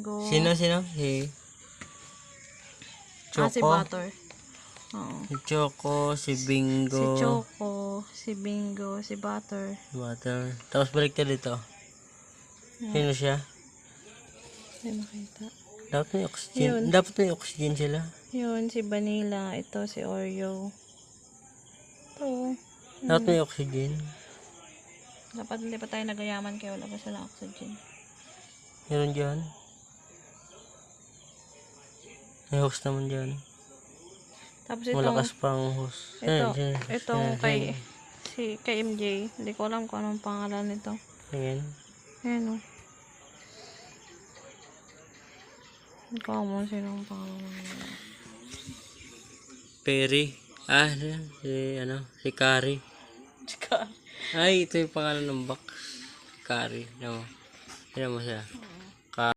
Bingo. Sino? Si Choco? Si Butter. Oo. Si Choco, si Si Bingo. Choco, si Bingo, si Butter. Butter. Tapos balik tayo dito. Sino siya? Hindi makita. Dapat may oxygen. Yun. Dapat may oxygen sila. Yun, si Vanilla. Ito, si Oreo. Ito. Dapat may oxygen. Dapat hindi pa tayo nagayaman kaya wala pa silang oxygen. Meron dyan. May hose naman dyan. Tapos itong, Malakas pang hose. itong kay MJ. Hindi ko alam kung anong pangalan nito. Ayan. Ayan o. Hindi ko alam kung sino ang pangalan nito. Perry. Si Kari. Ay, ito yung pangalan ng box. Kari. No. Tignan mo siya.